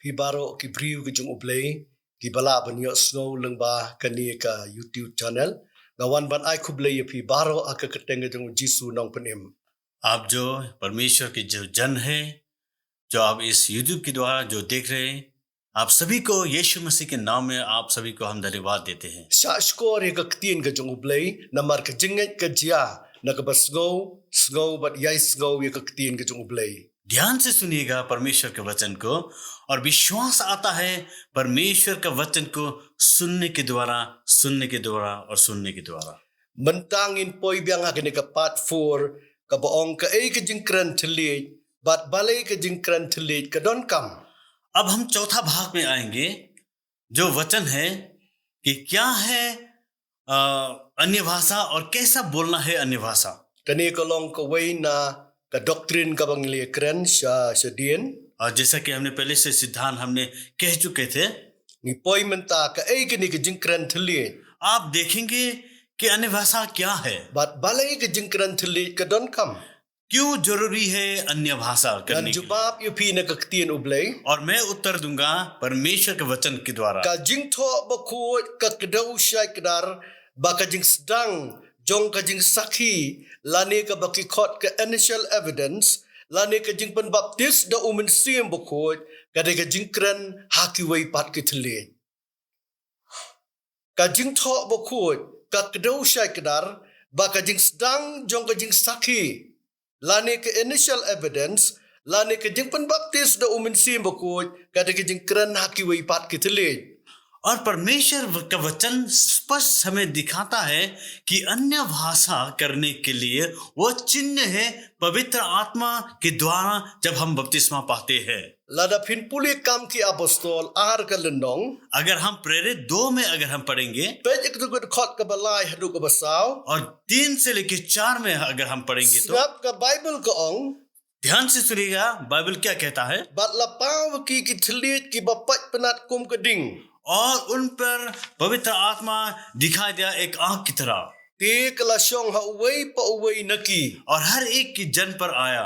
Pi baro ki briu ki jung uplay ki bala banyo snow leng ba kani ka YouTube channel gawan ban ai kublay pi baro aka keteng jung Jisu nong penim. आप जो परमेश्वर के जो जन हैं, जो आप इस YouTube के द्वारा जो देख रहे हैं, आप सभी को यीशु मसीह के नाम में आप सभी को हम धन्यवाद देते हैं। Sa skor he ka ktien ka jung uplay namar ka jinget ka jia na ka basgo bat yai sgo ye ka ktien ka jung uplay. ध्यान से सुनिएगा परमेश्वर के वचन को और विश्वास आता है परमेश्वर का वचन को सुनने के द्वारा और सुनने के द्वारा। Mentangin poi biang ha ka part 4 ka boong ka ei ka jingkran thli bat balai ka jingkran thli ka don kam. अब हम चौथा भाग में आएंगे जो वचन है कि क्या है अन्य भाषा और कैसा बोलना है अन्य भाषा। Kani ka long ka wei na ka doctrine ka bangli kren sha dien और जैसा कि हमने पहले से सिद्धांत हमने कह चुके थे, ni poi menta ka ei ka ni ka jingkran thli आप देखेंगे कि अन्य भाषा क्या है, bat balai ka jingkran thli ka don kam. क्यों जरूरी है अन्य भाषा Dan करने के लिए। jubab yu pi na ka ktien ublay और मैं उत्तर दूंगा परमेश्वर के वचन के द्वारा। ka jingtho ba khu ka kdau shai kdar ba ka jing sedang jong ka jing sakhi lani ka baki khot ka initial evidence lani ka jing pen baptis da umen sim ba khu ka de ka jingkran haki wei pat ki thli ka jingtho ba khu ka kdau shai kdar ba ka jing sedang jong ka jing sakhi lani ka initial evidence lani ka jing pen baptis da umen sim ba khu ka de ka jingkran haki wei pat ki thli. और परमेश्वर का वचन स्पष्ट हमें दिखाता है कि अन्य भाषा करने के लिए वो चिन्ह है पवित्र आत्मा के द्वारा जब हम बपतिस्मा पाते हैं। Lada pin puli kam ki apostol ar ka lendong अगर हम प्रेरित 2 में अगर हम पढ़ेंगे pej ik tu khot ka balai hadu ka basaw और 3 से लेकर 4 में अगर हम पढ़ेंगे तो sebab ka bible ka ong ध्यान से सुनिएगा बाइबल क्या कहता है। bat lapaw ki thlit ki bapat penat kum ka ding और उन पर पवित्र आत्मा दिखाई दिया एक आंख की तरह ti kala syong ha uwei pa uwei naki और हर एक की जन पर आया।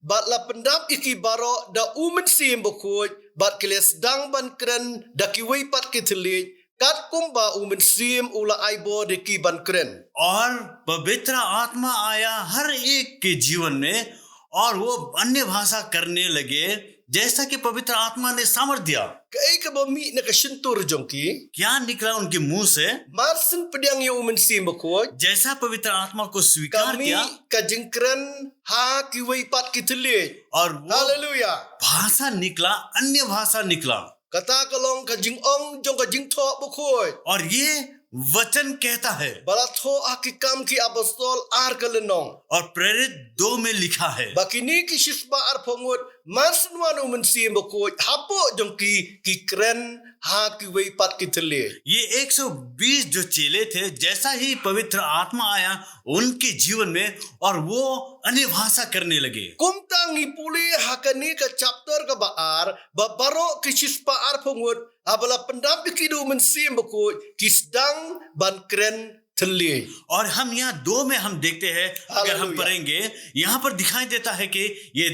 bat la pendap iki baro da umen sim bokoj bat keles dang ban kren da ki wei pat ki thlit kat kum ba umen sim ula aibo de ki ban kren और पवित्र आत्मा आया हर एक के जीवन में और वो अन्य भाषा करने लगे जैसा कि पवित्र आत्मा ने सामर्थ्य दिया। kai ka ba mi na ka shintur jongki क्या निकला उनके मुंह से, marsin pedang ye umen sim bokoj जैसा पवित्र आत्मा को स्वीकार kami किया kajingkran ha ki wei pat ki thli और वो hallelujah भाषा निकला, अन्य भाषा निकला। kata kalong kajing ong jong kajing tho bokoj और ये वचन कहता है bala tho akikam ki apostol ar kalenong और प्रेरित 2 में लिखा है। bakini ki shisba ar phongot marsin wan umen sim bokoj hapo jong ki kren ha ki wei pat ki thli ये 120 जो चेले थे, जैसा ही पवित्र आत्मा आया उनके जीवन में और वो अन्य भाषा करने लगे। kumtangi puli hakani ka chapter ka baar babaro ki shisba ar phongot abala pendam ki du umen sim bokoj ki sedang ban kren thli और हम यहाँ 2 में हम देखते हैं, अगर हम हालेलुया। पढ़ेंगे यहाँ पर दिखाई देता है कि ये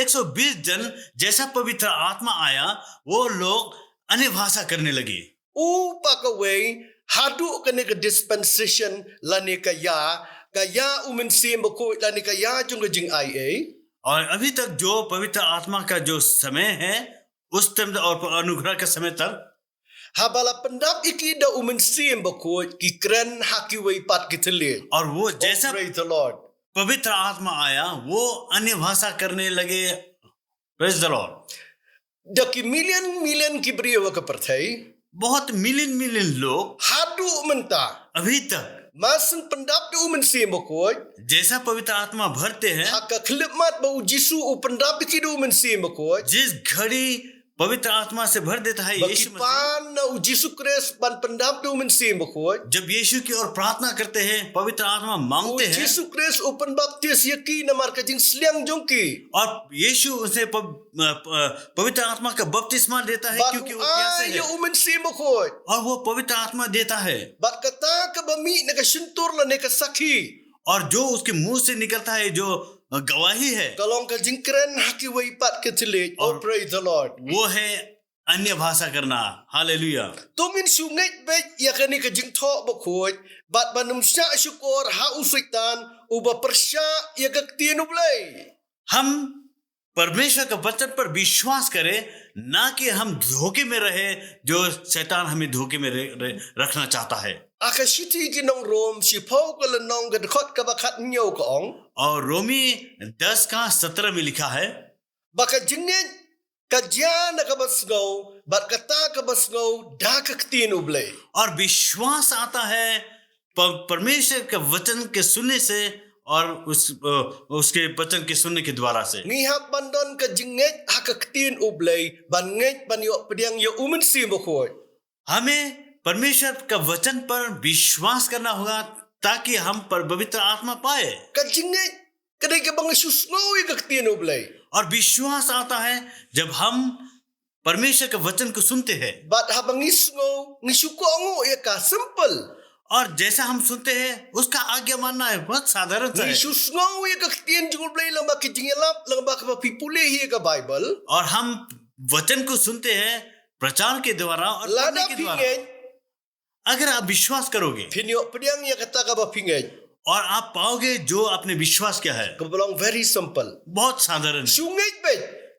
120 जन जैसा पवित्र आत्मा आया वो लोग अन्य भाषा करने लगे। upakaway hadu kani ka dispensation lani ka ya umen sim bokoj lani ka ya jong jing ia और अभी तक जो पवित्र आत्मा का जो समय है उस टाइम और अनुग्रह का समय तक habala pendap iki da umen sim bokoj ki kren haki wei pat ki thli और वो जैसा praise the lord पवित्र आत्मा आया वो अन्य भाषा करने लगे। Praise the Lord. da ki million ki briwa ka parthai बहुत मिलियन लोग hadu menta अभी तक masin pendap da umen sim bokoj जैसा पवित्र आत्मा भरते हैं, haka khlimat bau jisu u pendap iki da umen sim bokoj जिस घड़ी पवित्र आत्मा से भर देता है यीशु मसीह, bakipan na u jisu kres ban pendap da umen sim bokoj जब यीशु की ओर प्रार्थना करते हैं, पवित्र आत्मा मांगते हैं Jesus Christ open baptis yaki na marka jing sliang jongki और यीशु उसे पवित्र आत्मा का बपतिस्मा देता है क्योंकि वो प्यासे ya है umen sim bokoj और वो पवित्र आत्मा देता है। bat kata ka bami na ka shintur la ne ka sakhi और जो उसके मुंह से निकलता है जो गवाही है kalong ka jing kren haki wei pat ke thile oh और praise the lord वो है अन्य भाषा करना। Hallelujah. Tumin sungai be ya kani ka jing tho ba khoi bat banum sha syukur ha usaitan uba persya ya ka tienu blai. हम परमेश्वर का वचन पर विश्वास करें, ना कि हम धोखे में रहे जो शैतान हमें धोखे में रखना चाहता है। Akashiti ki nong rom si pau ka lanong ka khot ka bakat nyo ka ong और रोमी 10:17 में लिखा है, baka jingen ka jan ka basgo bat kata ka basgo da ka tienu blai. और विश्वास आता है परमेश्वर के वचन के सुनने से और उसके वचन के सुनने के द्वारा से। Ngi hak bandon ka jinget ha ka tien ublai ban nget ban yo pediang yo umen sim ba khoi. हमें परमेश्वर का वचन पर विश्वास करना होगा ताकि हम पर पवित्र आत्मा पाए। Ka jinget kadai ka bang susngoi ka tien ublai. और विश्वास आता है जब हम परमेश्वर के वचन को सुनते हैं। Bat habang ngisngo ngisuko ngo ya ka simple. और जैसा हम सुनते हैं उसका आज्ञा मानना है, बहुत साधारण सा है। Ngisusngo ya ka tien jingul blai lang ba ki jingelap lang ba ka pipule hi ka Bible. और हम वचन को सुनते हैं प्रचार के द्वारा और पढ़ने Lada के द्वारा। pingen अगर आप विश्वास करोगे pinyo pediang ya kata ka ba pingen. और आप पाओगे जो आपने विश्वास किया है, Ka belong very simple. बहुत साधारण है, Sungai be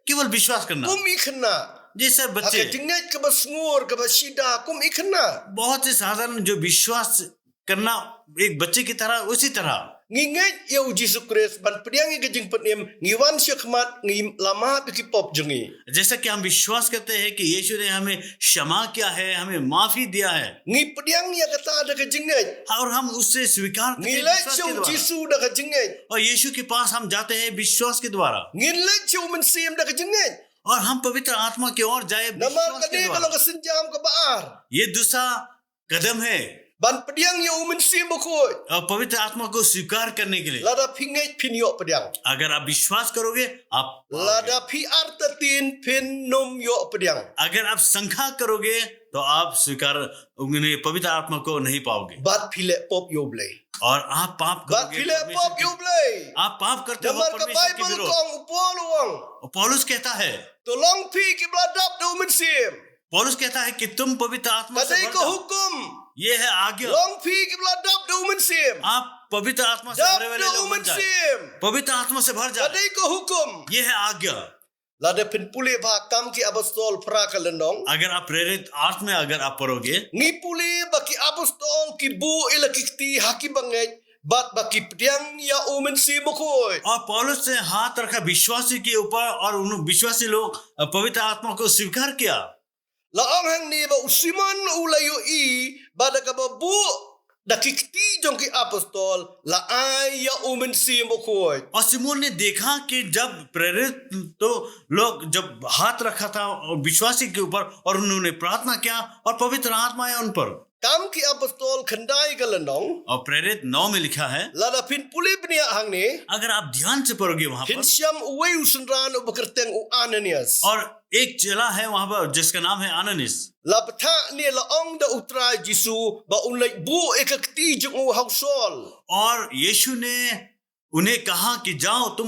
केवल विश्वास करना। kum ikhna. जैसे Haka बच्चे jinget ka ba sngur ka ba sida kum ikhna. बहुत ही साधारण जो विश्वास करना एक बच्चे की तरह, उसी तरह Nginget ya Yesus Kristus ban pediang ya jing penim ngiwan syakmat ngi lama ki pop jengi. जैसा कि हम विश्वास करते हैं कि यीशु ने हमें क्षमा किया है, हमें माफी दिया है Ngi pediang ya kata ada ka jinget. और हम उससे स्वीकार करते हैं Ngilai विश्वास के chau द्वारा। Yesus da ka jinget. और यीशु के पास हम जाते हैं विश्वास के द्वारा Ngilai chau mensim da ka jinget. और हम पवित्र आत्मा की ओर जाए Nama विश्वास के kani द्वारा। kalau ka senjam ka baar. ये दूसरा कदम है Ban pediang ya mensim bakoi. और पवित्र आत्मा को स्वीकार करने के लिए। Lada pinget pinyo pediang. अगर आप विश्वास करोगे आप पाओगे। Lada pi artatin pin num yo pediang. अगर आप संख्या करोगे तो आप स्वीकार उन्हें पवित्र आत्मा को नहीं पाओगे Bat pile pop yo blai. और आप पाप Bat करोगे pile परमेश्वर pop के- yo blai. आप पाप करते हो Namar ka परमेश्वर के Bible विरोध। kong upol wang. और पौलुस कहता है, Tolong pi ki bladap do mensim. पौलुस कहता है कि तुम पवित्र आत्मा से Kadai भर ko जाओ। hukum. ये है आज्ञा। Long pi ki bladap do mensim. आप पवित्र आत्मा से Dap भरे वाले do लोग बन जाए। mensim. पवित्र आत्मा से भर जाए, Kadai ko hukum. ये है आज्ञा। Lada pin pule ba kam ki apostol pra kalendong. अगर आप प्रेरित आत्मा में अगर आप पढ़ोगे Ni pule baki apostol ki bu ila kikti haki banget. Bat baki pediang ya mensim bakoi. और पौलुस ने हाथ रखा विश्वासी के ऊपर और उन विश्वासी लोग पवित्र आत्मा को स्वीकार किया। La ang hang ni ba usiman ulayo I bada ka ba bu da kikti jong ki apostol la ay ya mensim bakoi. और सिमोन ने देखा कि जब प्रेरित तो लोग जब हाथ रखा था और विश्वासी के ऊपर और उन्होंने प्रार्थना किया और पवित्र आत्मा आया उन पर। Kam ki apostol khandai kalendong. और प्रेरित 9 में लिखा है, Lada pin puli bnia hang ni. अगर आप ध्यान से पढ़ोगे वहां Pin पर, siam uway usenran ubakerteng u Ananias. और एक चेला है वहां पर जिसका नाम है आननिस। La peta ni la ong da utrai Jisu ba unlai bu ekakti jong u hausol. और यीशु ने उन्हें कहा कि जाओ तुम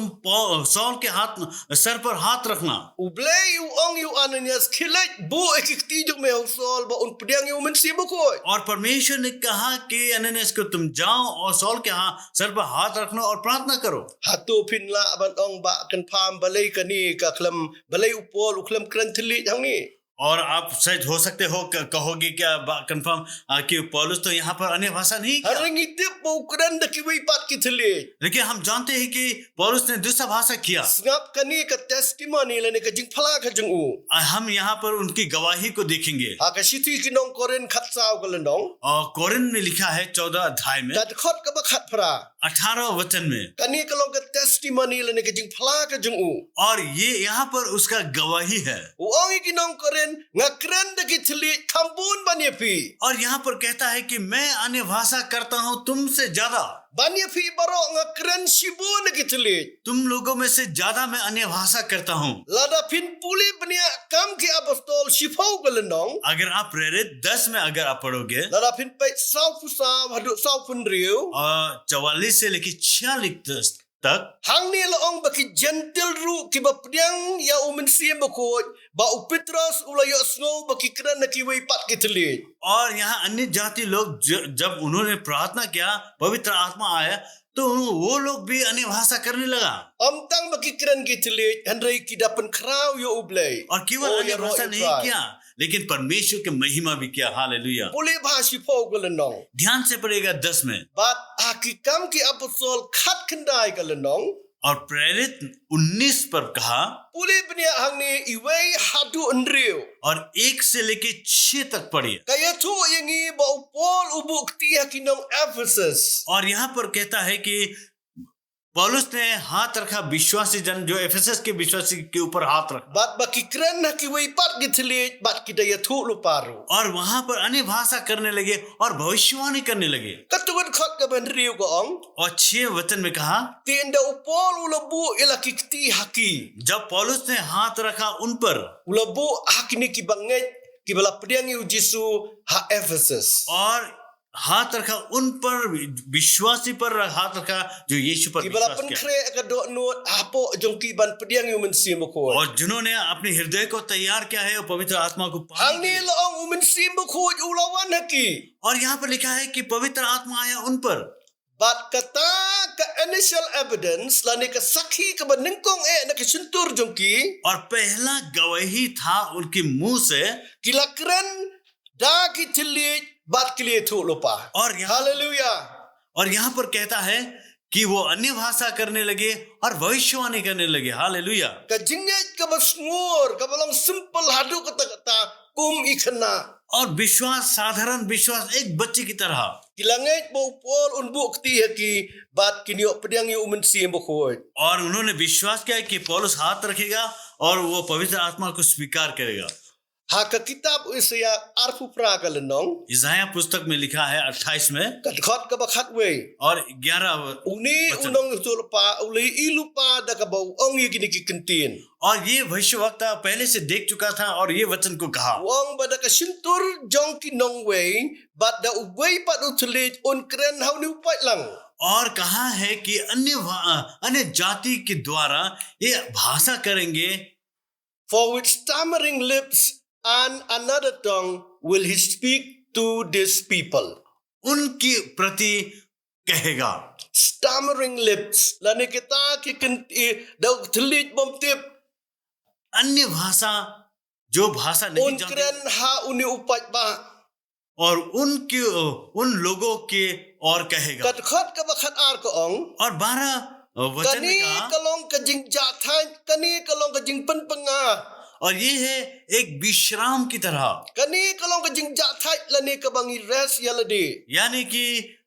सौल के हाथ सर पर हाथ रखना। Ublay u ong u Ananias kilait bu ekakti jong me hausol ba un pediang u mensim bakoi. और परमेश्वर ने कहा कि अननियास को तुम जाओ और सौल के सर पर हाथ रखना और प्रार्थना करो। Hatu pin la ban ong ba kan pam balai kani ka klam balai upol uklam krantli hang ni. और आप शायद हो सकते हो कहोगे क्या कंफर्म कि पौलुस तो यहाँ पर अन्य भाषा नहीं किया, Harang itip bu ukran da kiway pat kitli. लेकिन हम जानते हैं कि पौलुस ने दूसरा भाषा किया। Ngap kani ka testimony la ni ka jing phala ka jong u. हम यहाँ पर उनकी गवाही को देखेंगे। Ha ka siti kinong koren khatsao kalendong. और कोरिन में लिखा है 14 अध्याय में Dat khot ka ba khat phra. 18 वचन में, Kani kalong ka testimony la ni ka jing phala ka jong u. और ये यहाँ पर उसका गवाही है। Uang kinong koren ngakran da kitli kambun banyapi. और यहाँ पर कहता है कि मैं अन्य भाषा करता हूँ तुमसे ज्यादा, Banyapi baro ngakran shibu na kitli. तुम लोगों में से ज्यादा मैं अन्य भाषा करता हूँ। Lada pin puli bania kam ki apostol shifau kalendong. अगर आप प्रेरित 10 में अगर आप पढ़ोगे Lada pin pe sau fusa hadu sau funriu. और 44 से लेकर 46 तक, Hang ni la ong baki gentle ru ki ba pdiang ya umensim bakoi ba upitras ulayo snow baki kran na kiway pat kitli. और यहाँ अन्य जाति लोग जब उन्होंने प्रार्थना किया, पवित्र आत्मा आया, तो वो लोग भी अन्य भाषा करने लगा। Amtang baki kran kitli handrai kidapan kraw yo ublay. और केवल अन्य भाषा नहीं किया, लेकिन परमेश्वर की महिमा भी किया। Hallelujah. Puli bhashi po galanong. ध्यान से पढ़ेगा 10 में। Bat hakikam ki apostol khat kendai galanong. और प्रेरित 19 पर कहा, Puli bnia hangni iway hadu andriu. और 1 से लेके 6 तक पढ़िए। Kaya tu yangi ba upol ubukti hakinong Ephesus. और यहाँ पर कहता है कि पौलुस ने हाथ रखा विश्वासी जन जो एफेसस के विश्वासी के ऊपर हाथ रखा, Bat baki kran hakiway pat kitli bat kidaya tu luparu. और वहां पर अन्य भाषा करने लगे और भविष्यवाणी करने लगे। Katugan khat ka bandriu ko ong. और 6 वचन में कहा, Tienda upol ulabu ilakikti haki. जब पौलुस ने हाथ रखा उन पर, Ulabu hakini ki banget ki bala pediangi ujisu ha Ephesus. और हाथ रखा उन पर, विश्वासी पर हाथ रखा जो यीशु पर Ki bala विश्वास किया, penkre ka do nuot hapo jongki ban pediangi umensim ko. और जिन्होंने अपने हृदय को तैयार किया है और पवित्र आत्मा को पाने के Angni लिए। laong umensim ko ulawan haki. और यहाँ पर लिखा है कि पवित्र आत्मा आया उन पर, Bat kata ka initial evidence lani ka sakhi ka baningkong na ka suntur jongki. और पहला गवाही था उनके मुंह से। Kilakran da ki tilit bat kiliye tu lupa. और यहाँ Hallelujah. यहाँ पर कहता है कि वो अन्य भाषा करने लगे और भविष्यवाणी करने लगे। Hallelujah. Ka jinget ka basngur ka balang simple hadu kata-kata kum ikana. और विश्वास, साधारण विश्वास एक बच्चे की तरह। Kilangit mo pol unbu kti haki bat kinyo pediangi umensim ko. और उन्होंने विश्वास किया कि पौलुस हाथ रखेगा और वो पवित्र आत्मा को स्वीकार करेगा। Ha ka kitab Isaiah arfu pra ka lenong. Isaiah पुस्तक में लिखा है 28 में Ka khot ka bakhat we. और 11 Uni वचन। unong tu lupa uli ilupa da ka bau ong yikini ki kentin. और ये भविष्यवक्ता पहले से देख चुका था और ये वचन को कहा। Wong bada ka sintur jong ki nong we bat da uway pat utulit un kren hau ni upat lang. और कहा है कि अन्य जाति के द्वारा ये भाषा करेंगे, For with stammering lips and another tongue will he speak to these people. उनकी प्रति कहेगा। Stammering lips. Lani kita ki kenti da utulit bom tip अन्य भाषा जो भाषा नहीं un जानते kren ha uni upat ba. और उन लोगों के और कहेगा। Kat khot ka bakhat ar ko ong. और 12 वचन में Kani कहा, kalong ka jing jathan, kani kalong ka jing penpenga. और ये है एक विश्राम की तरह, Kani kalong ka jing jathan lani ka bangi rest yaladi. यानी कि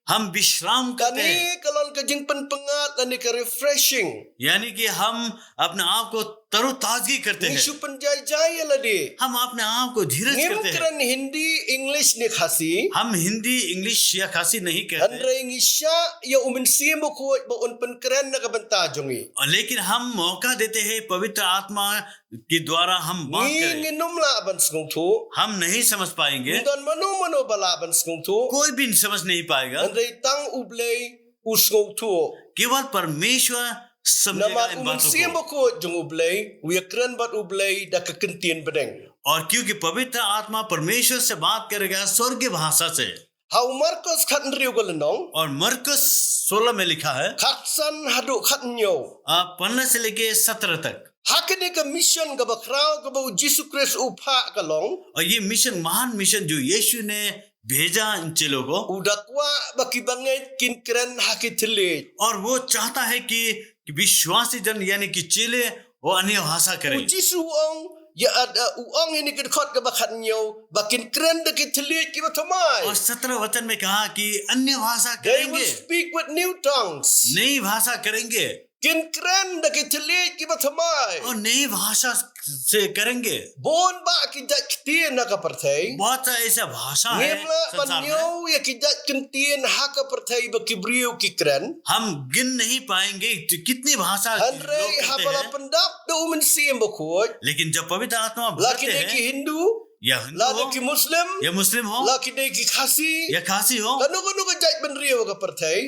हम विश्राम करते हैं, Kani kalong ka jing penpenga lani ka refreshing. यानी कि हम अपने आप को तरोताजगी करते हैं, Nisu penjai jai yaladi. हम अपने आप को धीरज करते हैं। Ngimkran Hindi English ni khasi. हम हिंदी इंग्लिश या खासी नहीं कहते, Andra ingisya ya umensim ko ba un penkren na ka bantajongi. और लेकिन हम मौका देते हैं पवित्र आत्मा के द्वारा हम बात Ni करें। nginum la ban skong tu. हम नहीं समझ पाएंगे, Ndan mano bala ban skong tu. कोई भी समझ नहीं पाएगा, Andra tang ublay usngong tu. केवल परमेश्वर समझेगा Naman इन बातों umensim को। ko jong ublay, uyakran bat ublay da ka kentien bedeng. और क्योंकि पवित्र आत्मा परमेश्वर से बात करेगा स्वर्गीय भाषा से। Hau Marcos khat nriu ko lenong. और मरकस 16 में लिखा है, Khatsan hadu khat nyo. 15 से लेके 17 tक। Hakini ka mission ka bakraw ka ba Jesus Christ upha ka long. और ये मिशन, महान मिशन जो यीशु ने भेजा इन चेलों को, Udakwa baki banget kin kren hakitilit. और वो चाहता है कि विश्वासी जन यानी कि चेले वो अन्य भाषा करें। Jisu ong ya ada uong ini ke khot ka bakhat nyo bakin kren da kitilit ki batamai. और 17 वचन में कहा कि अन्य भाषा They will करेंगे, speak with new tongues. नई भाषा करेंगे Kin kren da kitilit ki batamai. और नई भाषा से करेंगे। Bon ba ki dat kitien na ka partay. बहुत सा ऐसा भाषा है Ngimla संसार में, banyo ya ki dat kentien ha ka partay ba ki brio ki kren. हम गिन नहीं पाएंगे कि कितनी भाषा Andre लोग ha करते bala हैं। pendap da umen siem bakot. लेकिन जब पवित्र आत्मा Laki भरते de ki हैं, Hindu, या हिंदू laki हो ki Muslim, या मुस्लिम हो laki de ki khasi. या खासी हो, Kanu ka jat ben rio ka partay.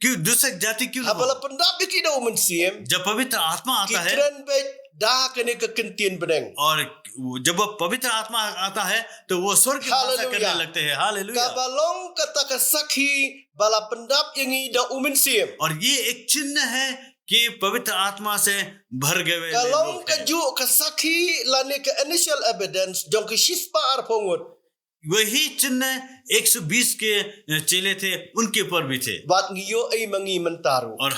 क्यों दूसरे जाति क्यों ना हो? Habala pendap kita umen siem. जब पवित्र आत्मा आता है Kitren be dah kene kekentian bedeng. और जब वो पवित्र आत्मा आता है तो वो स्वर्ग की भाषा हालेलुया। करने लगते हैं। Hallelujah. Kabalong kata kasakhi bala pendap yang da umen siem. और ये एक चिन्ह है कि पवित्र आत्मा से भर गए हुए Kalong लोग हैं। kaju kasakhi lane ke initial evidence jong ke shispa arpongut. वही चिन्ह 120 के चेले थे, उनके ऊपर भी थे। Bat ngiyo ay mangi mentaru. और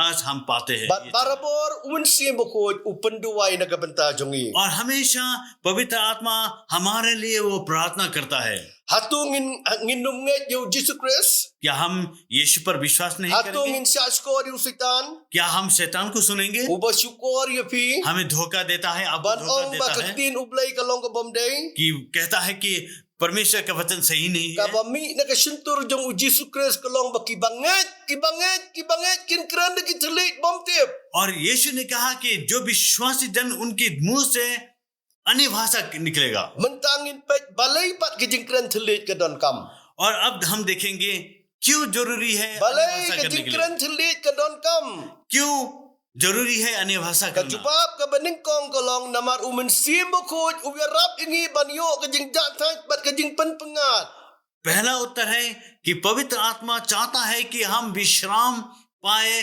आज हम पाते हैं Bat ये चिन्ह। barabor umen siem bukod upenduway na kabenta jongi. और हमेशा पवित्र आत्मा हमारे लिए वो प्रार्थना करता है। Hatungin nginum nget yo Jesus Christ. क्या हम यीशु पर विश्वास नहीं करेंगे? Hatungin syashkor yo sitan. क्या हम शैतान को सुनेंगे? Uba syukur yo pi. हमें धोखा देता है, आपको Ban धोखा ong देता है bakatin ublay kalong kabomday. कि कहता है कि परमेश्वर का वचन सही नहीं है। Kabami na kasuntur jong u Jesus Christ kalong kibanget kin kran na kitelit bomtip. और यीशु ने कहा कि जो विश्वासी जन उनके मुंह से अन्य भाषा निकलेगा। Mentangin pet balay pat kijing kran telit ke don kam. और अब हम देखेंगे क्यों जरूरी है अन्य Balay भाषा करने kijing के लिए। kran telit ke don kam. क्यों जरूरी है अन्य भाषा करना? Kajubab ka beningkong kalong namar umen simbo kod uyarap ingi banyo kijing jatay bat kijing penpengat. पहला उत्तर है कि पवित्र आत्मा चाहता है कि हम विश्राम पाए।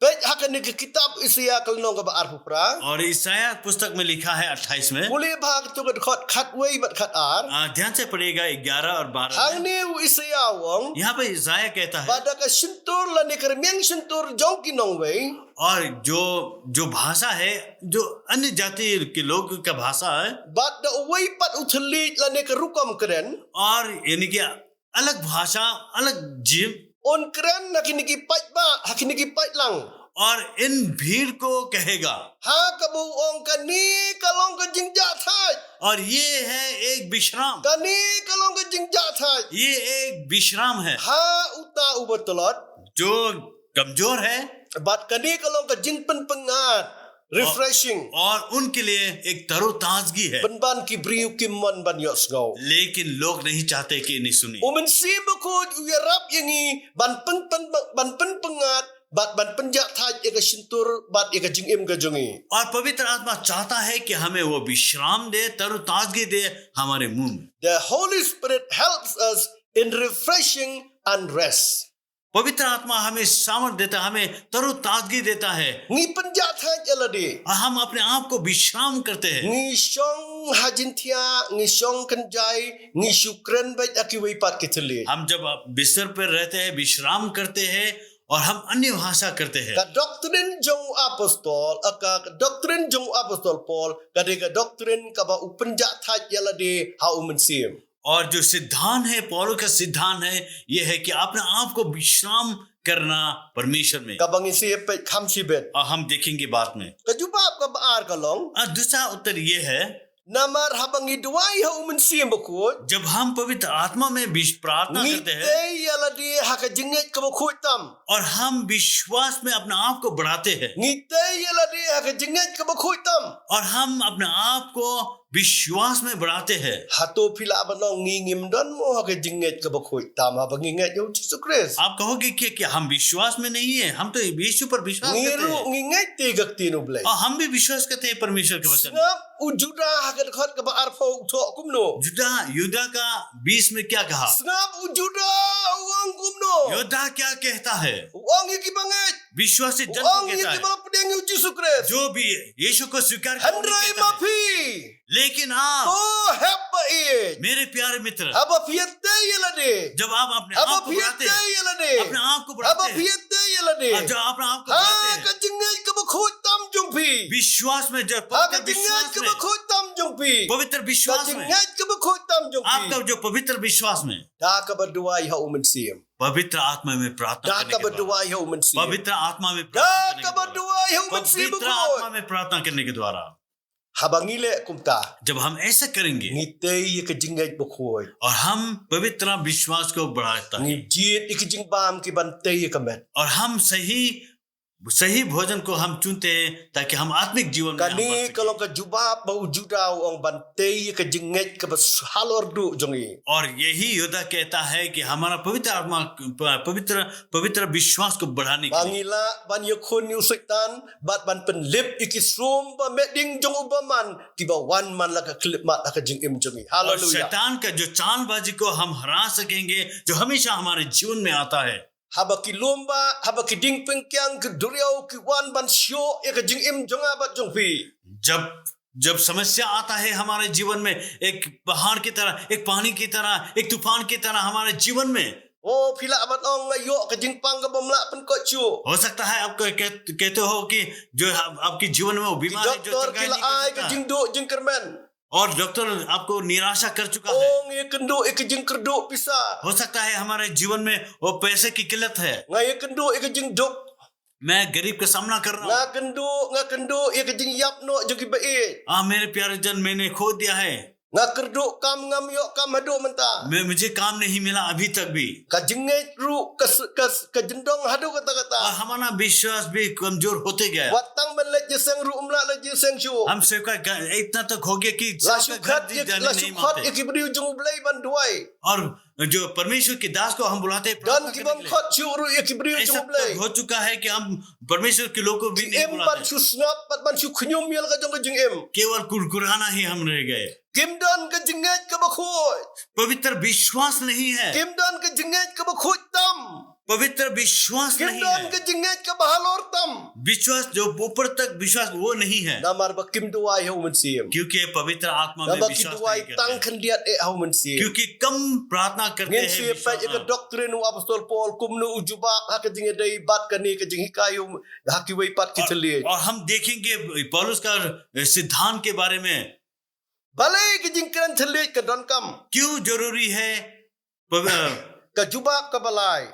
Pet hakan ni ke kitab Isaiah kalong ka ba arpupra. और ईसाया पुस्तक में लिखा है 28 में। Boleh bahag tu kat khot khatway bat khat ar. ध्यान से पढ़िएगा 11 और 12 Hang में। ni u Isaiah wong. यहाँ पे ईसाया कहता है Bada ka sentur la ni kermiang sentur jong kinong wei. और जो भाषा है, जो अन्य जाति के लोग का भाषा है, Bada uway pat utelit la ni kerukam keren. और यानी कि अलग भाषा, अलग जीव, On keren na kiniki pat ba hakiniki pat lang. और इन भीड़ को कहेगा। Ha kabu ong kani kalong ka jingja thai. और ये है एक विश्राम, Kani kalong ka jingja thai. ये एक विश्राम है। Ha uta ubatolot. जो कमजोर है Bat kani kalong ka jing pengat. Refreshing. और उनके लिए एक तरोताजगी है, Penban ki briu kimon ban yok sgau. लेकिन लोग नहीं चाहते कि नहीं सुनी। Umen si bekod uyarap yangi ban pengat bat ban penjak thai eka sentur bat eka jingim ka jongi. और पवित्र आत्मा चाहता है कि हमें वो विश्राम दे, तरोताजगी दे हमारे मुंह में। The Holy Spirit helps us in refreshing and rest. पवित्र आत्मा हमें सामर्थ देता है, हमें तरोताजगी देता है, Ngi penjak thai elade. और हम अपने आप को विश्राम करते हैं। Ngi shong hajintia, ngi shong kenjai, ngi syukran baik akiwai pat kitele. हम जब बिस्तर पर रहते हैं, विश्राम करते हैं और हम अन्य भाषा करते हैं। Ka doktrin jong apostol, ka doktrin jong apostol Paul, ka doktrin ka ba upenjak thai elade ha umen sim. और जो सिद्धांत है, पौलुस का सिद्धांत है, यह है कि अपने आप को विश्राम करना परमेश्वर में। Ka bang isi pet kham sibet. और हम देखेंगे बाद में। Ka jubab ka baar kalong. और दूसरा उत्तर ये है, Namar habangi duai ha umen sim bekod. जब हम पवित्र आत्मा में प्रार्थना करते हैं Ngite elade ha ka jinget ka bekod tam. और हम विश्वास में अपने आप को बढ़ाते हैं Ngite elade ha ka jinget ka bekod tam. और हम अपने आप को विश्वास में बढ़ाते हैं। Hato pila banong ngingim don mo ha ka jinget ka bekod tam ha banginget yo Jesus Christ. आप कहोगे कि हम विश्वास में नहीं है, हम तो यीशु पर विश्वास करते Ngiru हैं nginget te gakti no blai. और हम भी विश्वास करते हैं परमेश्वर के वचन में। Ngap ujuda ha ka khot ka ba arfo to kumno. युद्धा का 20 में क्या कहा? Ngap ujuda uang kumno. योद्धा क्या कहता है? Uang iki banget. विश्वासी जन को Uang कहता iki है, bala pedeng yo Jesus Christ. जो भी यीशु को स्वीकार करता Handrai है। mapi. लेकिन आप Oh heppa e. मेरे प्यारे मित्र, Aba fiette yelade. जब आप अपने Aba आप को बढ़ाते fiette हैं, yelade. अपने आप को Aba बढ़ाते हैं, fiette और yelade. जब अपने आप को Ha बढ़ाते हैं ka jingai ka bakhot tam jungpi. विश्वास में, जब Ha पवित्र ka jingai विश्वास ka में, bakhot tam jungpi. पवित्र Ka विश्वास में, jingai ka bakhot tam आपका jungpi. जो पवित्र विश्वास में, Da ka baduai ha umen siem. पवित्र आत्मा में प्रार्थना Da करने ka के द्वारा, baduai ha umen siem. पवित्र आत्मा में Da प्रार्थना ka करने के द्वारा, baduai ha umen siem पवित्र आत्मा bakhot. में प्रार्थना करने के द्वारा, Habangile kumta. जब हम ऐसा करेंगे Ngite ye ka jingai bakhot. और हम पवित्र विश्वास को बढ़ाता है Ngi jit ikijing bam ki bante ye kamet. और हम सही सही भोजन को हम चुनते हैं ताकि हम आत्मिक जीवन में हम बढ़ Kani सकें। kalau ke jubab bau judau ong bantai ke jenget ke halor du jongi. और यही योद्धा कहता है कि हमारा पवित्र आत्मा पवित्र विश्वास को बढ़ाने के लिए Bangila ban yakun yu setan bat ban penlip ikisrum ba meding jong ubaman tiba wan man la ka klip mat la ka jingim jongi. और Hallelujah. शैतान का जो चालबाजी को हम हरा सकेंगे जो हमेशा हमारे जीवन में आता है। Haba ki lomba, haba ki ding pengkyang ke duriau ki wan ban syo e ka jingim jonga bat jongpi. जब समस्या आता है हमारे जीवन में एक पहाड़ की तरह एक पानी की तरह एक तूफान की तरह हमारे जीवन में Oh pila abat ong ngayo ka jingpang ka bamla pen ko chu. हो सकता है आप कहते हो कि जो आपके जीवन में वो बीमार है जो Doktor सरकार kila नहीं कर ai ka सकता jingdu jingkermen. और डॉक्टर आपको निराशा कर चुका है। Ong ye kendo e ka jingkerdu pisa. हो सकता है हमारे जीवन में वो पैसे की किल्लत है। Ngaye kendo e ka jingduk. मैं गरीब का सामना कर रहा हूँ। Nga kendo e ka jing yap no jogi bae. मेरे प्यारे जन मैंने खो दिया है। Nga kerdu kam ngam yo kam hadu menta. मुझे काम नहीं मिला अभी तक भी Ka jinget ru ka jendong hadu और kata-kata. हमारा विश्वास भी कमजोर होते गया। Watang ben le jeseng ru umla le jeseng chu. हम सबका इतना तक हो गया कि La सबका घर syukhat दी जाने नहीं khat मानते। e kibriu jung blai ban duai. और जो परमेश्वर के दास को हम बुलाते हैं Dan प्रार्थना करने kibam के लिए। khat chu ru e kibriu ऐसा jung blai. तक हो चुका है कि हम परमेश्वर के लोगों को भी नहीं Em ban बुलाते। chu snap pat ban chu khunyum yel ka jong ka jing em. केवल कुरकुराना ही हम रह गए। Kim dan ka jinget ka bakhoi. पवित्र विश्वास नहीं है। Kim dan ka jinget ka bakhoi tam. पवित्र विश्वास Kim नहीं dan है। ka jinget ka bahalor tam. विश्वास जो ऊपर तक विश्वास वो नहीं है Namar ba kim duai hau men siem. क्योंकि पवित्र आत्मा में Namar ki विश्वास duai नहीं tang करते kan diat e hau men siem. क्योंकि कम प्रार्थना करते Ngen हैं sie pa विश्वास- ka doctrine u apostol Paul kumnu ujuba ha ka jinget dai bat ka ni ka jing hikayu ha ki wei pat ki teli. और हम देखेंगे पौलुस का सिद्धांत के बारे में Balai ka jing kran teli ka don kam. क्यों जरूरी है Ka jubab ka balai.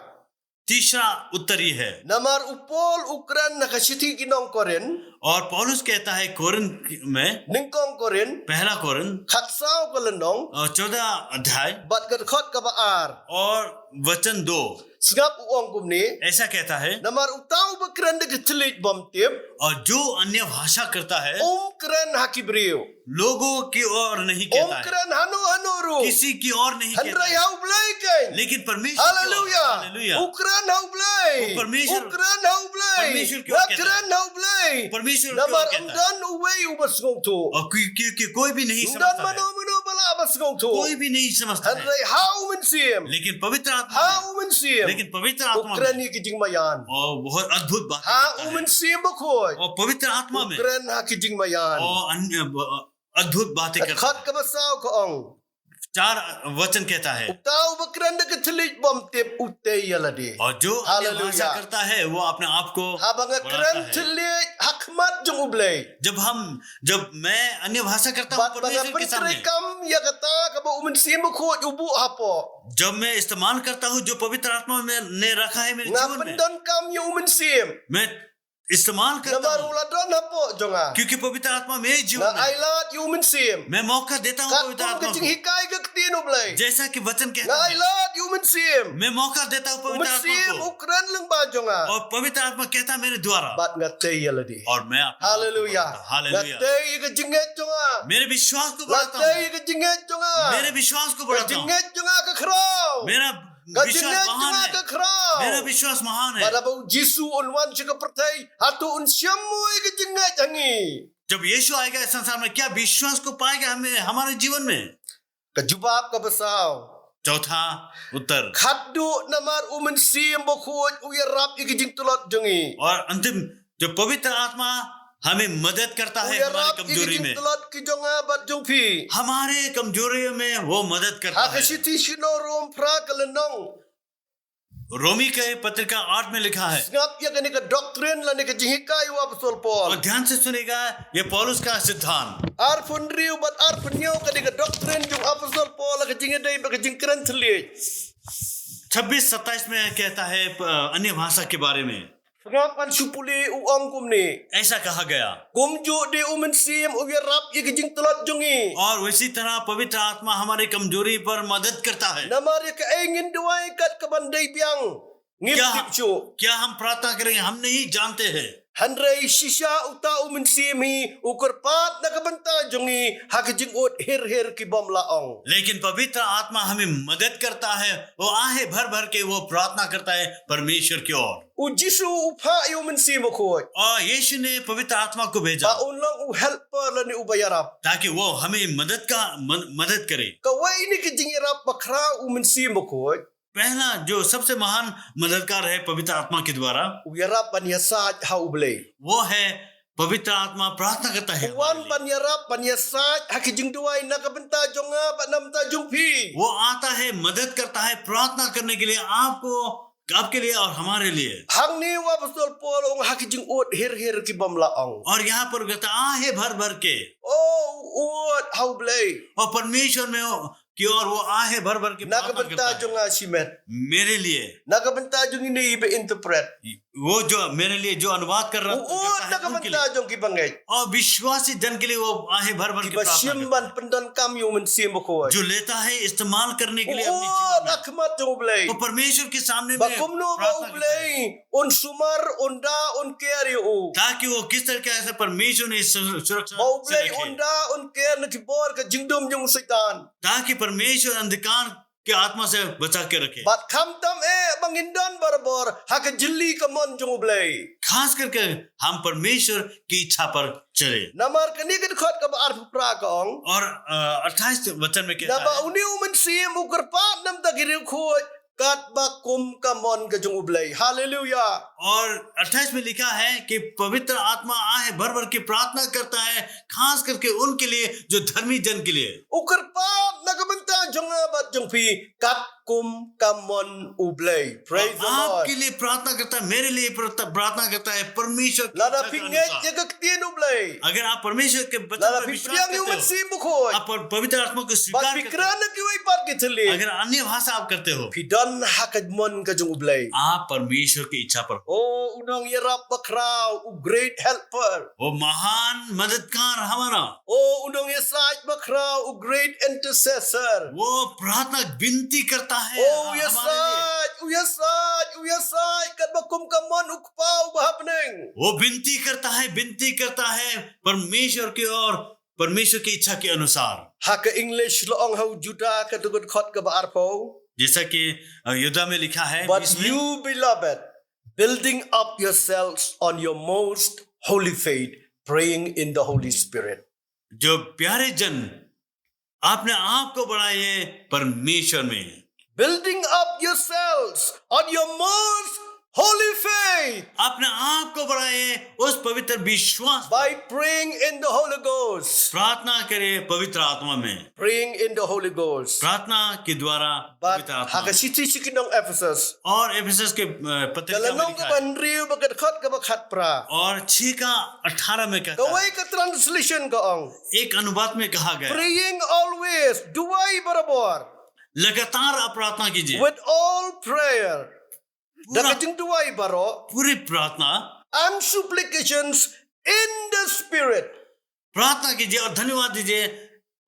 तीसरा उत्तर ये है Namar upol ukran na ka siti kinong koren. और पौलुस कहता है कोरिन्थ में Ningkong koren. पहला कोरिन्थ Khatsau ka lenong. 14 अध्याय Bat ka khot ka baar. और वचन 2 Sengap uang kum ni. ऐसा कहता है Namar utau ba kran de ka telit bom tip. और जो अन्य भाषा करता है Kran haki brio. लोगों की ओर नहीं कहता है Kran hanu ru. किसी की ओर नहीं कहता Handrai है hau blai kai. लेकिन परमेश्वर की ओर- Hallelujah. Hallelujah. Ukran hau blai. वो परमेश्वर- Ukran hau blai. परमेश्वर की ओर कहता है। Ukran hau blai. परमेश्वर की ओर Namar कहता है amdan uwei ubas ngong tu. और क्योंकि कोई भी नहीं Amdan समझता mano है mano bala abas ngong tu. कोई भी नहीं समझता है Handrai hau men siem. लेकिन पवित्र आत्मा में- Hau men siem. लेकिन पवित्र आत्मा Ukran में ni kijing mayan. और बहुत अद्भुत बात Hau men siem bakoi. और पवित्र आत्मा में Ukran ha kijing mayan. और अन्य अद्भुत बातें करता Khat है ka basau ka ong. 4 वचन कहता है Utau ba kran de ka telit bom tip utei yaladi. और जो अन्य हालेलुया। भाषा करता है वो अपने आप को Habang बढ़ाता kran है। telit hakmat jung ublay. जब मैं अन्य भाषा करता हूँ Bat banga परमेश्वर के सामने pentri kam ya kata ka ba umen sim ko ubu hapo. जब मैं इस्तेमाल करता हूँ जो पवित्र आत्मा में ने रखा है मेरे Nga जीवन में pendon kam ya umen sim. मैं इस्तेमाल करता Namar हूँ uladon hapo jonga. क्योंकि पवित्र आत्मा मेरे जीवन Nga में ailat ya umen sim. मैं मौका देता हूँ पवित्र Katum आत्मा ka jing को hikai ka ktin ublay. जैसा कि वचन Nga कहता है ailat ya umen sim. मैं मौका देता हूँ Umen पवित्र आत्मा sim को ukran lang ba jonga. और पवित्र आत्मा कहता है मेरे द्वारा Bat nga te yaladi. और मैं अपने आप को Hallelujah. बढ़ाता हूँ। Nga hallelujah te ka jinget jonga. मेरे विश्वास को Nga बढ़ाता हूँ te ka jinget jonga. मेरे विश्वास को Ka बढ़ाता हूँ jinget jonga ka kraw. मेरा Ka विश्वास jinget महान jonga ka है kraw. मेरा विश्वास महान है Pada bau Jisu unwan chika pertai hatu un syamui ke jingat hangi. जब यीशु आएगा इस संसार में क्या विश्वास को पाएगा हमें हमारे जीवन में Ka jubab ka basau. चौथा उत्तर Khaddu namar umen sim bokut uyarap iki jing tulot jongi. और अंतिम जो पवित्र आत्मा हमें मदद करता है हमारे Uyarap iki कमजोरी jing में tulot ki jonga bat jongpi. हमारे कमजोरियों में वो मदद करता Ha है ka siti shino rom pra kalenong. रोमी के पत्रिका 8 में लिखा है Ngap ya kani ka doctrine la ni ka jihikai wa apostol और Paul. ध्यान से सुनेगा ये पौलुस का सिद्धांत Ar fundriu bat ar penyo kani ka doctrine jong apostol Paul la ka jingadai ba ka jingkran thli. 26-27 में कहता है अन्य भाषा के बारे में Ngap kan supuli uang kum ni. ऐसा कहा गया Kumju di umen sim uyarap iki jing tulot jongi. और इसी तरह पवित्र आत्मा हमारी कमजोरी पर मदद करता है Namar ya ka ingin duai kat ka bandai biang. Ngip क्या tip chu. क्या हम प्रार्थना करेंगे हम नहीं जानते हैं, Handrei shisha uta umin siemi ukur pat nakabanta jongi hakijing ut hir ki bom laong. लेकिन पवित्र आत्मा हमें मदद करता है, वो आहे भर भर के वो प्रार्थना करता है परमेश्वर की ओर। U jisu upa umin siemo khoi. और यीशु ने पवित्र आत्मा को Ba भेजा unlang u helper lani ubayarap. ताकि वो हमें मदद करे। Kawai ini kijing yarap bakra umin siemo khoi. पहला जो सबसे महान मददगार है पवित्र आत्मा के द्वारा, Uyarap banyasaj ha ublay. वो है पवित्र आत्मा प्रार्थना करता है Wan हमारे लिए। banyarap banyasaj hakijing duai nakabanta jonga banamta jungpi. वो आता है, मदद करता है प्रार्थना करने के लिए, आपके लिए और हमारे लिए। Hang ni wa pastor Paul ong hakijing ut hir ki bom laong. और यहाँ पर कहता आहे भर भर के, Oh ut ha ublay. और परमेश्वर में की ओर वो आहे भर भर के प्रार्थना Nakabanta करता है jonga simet. मेरे लिए। Nakabanta jong ini ibe interpret. वो जो मेरे लिए जो अनुवाद कर रहा Ut करता है उनके लिए, nakabanta jong ki bangay. और विश्वासी जन के लिए वो आहे भर भर के Kiba प्रार्थना करता simban pendan kam yu men sim ko. है, जो लेता है इस्तेमाल करने के लिए अपने Ut जीवन में। nakmat jong ublay. वो परमेश्वर के सामने में Bakumno ba प्रार्थना करता है, ublay. Un sumar unda un keri u. ताकि वो किस तरीके से परमेश्वर ने सुरक्षा Ba से ublay रखे, unda un ker na kibor ka jingdom jong satan. ताकि परमेश्वर अंधकार के आत्मा से बचा के रखे। Bat kam tam bangindan barabor haka jilli ka mon jong ublay. खास करके हम परमेश्वर की इच्छा पर चले। Namar kani kan khot ka ba arfu pra ka ong. और 28 वचन में कहता Naba है, uniu men sim ukur pa nam ta giriu khoi. Kat ba kum ka mon ka jong ublay. Hallelujah. और 28 में लिखा है कि पवित्र आत्मा आहे भर भर के प्रार्थना करता है, खास करके उनके लिए जो धर्मी जन के लिए। Ukur pa nakabanta jong bat jong pi kat kum ka mon ublay. Praise the Lord. आपके लिए प्रार्थना करता है, मेरे लिए प्रार्थना करता है परमेश्वर की Lada इच्छा के pinget अनुसार। ya ka tien ublay. अगर आप परमेश्वर के वचन Lada पर विश्वास pipriang yu men करते हो, sim bukhoi. आप पवित्र आत्मा को Bat स्वीकार करते हो, pikran na kiway pat kitali. अगर अन्य भाषा आप करते हो, Pidan hakad mon ka jong ublay. आप परमेश्वर की इच्छा पर हो। Oh, unang yarap bakraw, u great helper. वो महान मददगार हमारा, Oh, unang yasaj bakraw, u great intercessor. वो प्रार्थना विनती करता है Oh, हमारे लिए। yasaj, kat bakum ka mon ukpaw bahapneng. वो विनती करता है परमेश्वर की ओर, परमेश्वर की इच्छा के अनुसार। Haka English loong hau juda ka tugut khot ka baarpo. जैसा कि युद्ध में लिखा है, But 20 में, you, beloved, building up yourselves on your most holy faith, praying in the Holy Spirit. जो प्यारे जन आपने आप को बढ़ाइए परमेश्वर में, Building up yourselves on your most holy faith अपने आप को बढ़ाइए उस पवित्र विश्वास पर। by praying in the Holy Ghost. प्रार्थना करें पवित्र आत्मा में, Praying in the Holy Ghost. प्रार्थना के द्वारा But पवित्र आत्मा haka में। siti sikinong Ephesus. और एफेसस के पत्रिका में Dalanong लिखा ka है, banriu bagat khot ka bakhat pra. और 6:18 में कहता है, Kaway ka translation ka ong. एक अनुवाद में कहा गया, Praying always, duway barabor. लगातार आप प्रार्थना कीजिए, With all prayer. पूरा Dakajing duway baro. पूरी प्रार्थना And supplications in the Spirit. प्रार्थना कीजिए और धन्यवाद दीजिए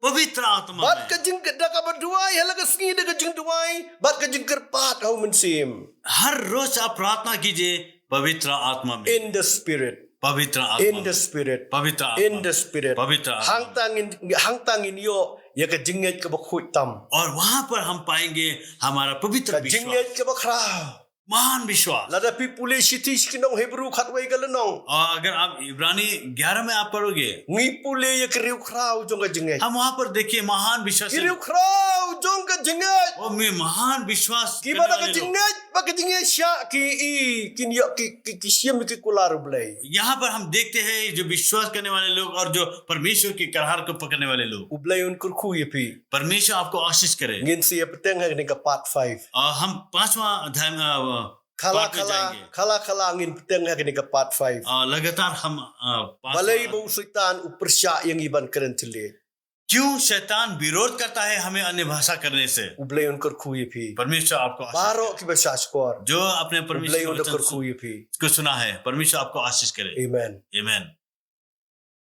पवित्र आत्मा Bat में। kajing daka baduay halaga sngi da kajing duway. Bat kajing kerpat hau mensim. हर रोज आप प्रार्थना कीजिए पवित्र आत्मा में, In the Spirit. पवित्र आत्मा In में, the Spirit. पवित्र आत्मा In में, the Spirit. पवित्र आत्मा में। Hang tangin yo ya kajing nget ka bakhuit tam. और वहां पर हम पाएंगे हमारा पवित्र Kajing विश्वास, nget ka bakraw. महान विश्वास। Lada pi puli siti sikinong Hebrew khatway ka lanong. और अगर आप इब्रानी 11 में आप पढ़ोगे, Ngi puli ya kiriu kraw jong kajing nget. हम वहां पर देखिए महान विश्वास, Kiriu kraw jong kajing nget. और में महान विश्वास करने Gimana वाले kajing लोग। nget? Ba kajing nget sya kin yo ki siyam ki kular blay. यहाँ पर हम देखते हैं जो विश्वास करने वाले लोग और जो परमेश्वर की करार को पकड़ने वाले लोग। Ublay un kurku ye pi. परमेश्वर आपको आशीष करे। Ngin siya peteng ha ni ka part 5. और हम 5वां अध्याय में पाठ में जाएंगे। Kala ngin peteng ha ni ka part 5. लगातार हम Balay mo sultan upersya yang iban kerentili. क्यों शैतान विरोध करता है हमें अन्य भाषा करने से। Ublay un kurku ye pi. परमेश्वर आपको आशीष Baro करे। ki ba shaskor. जो अपने Ublay परमेश्वर un के वचन kurku ye pi. को सुना है, परमेश्वर आपको आशीष करे। Amen. आमीन।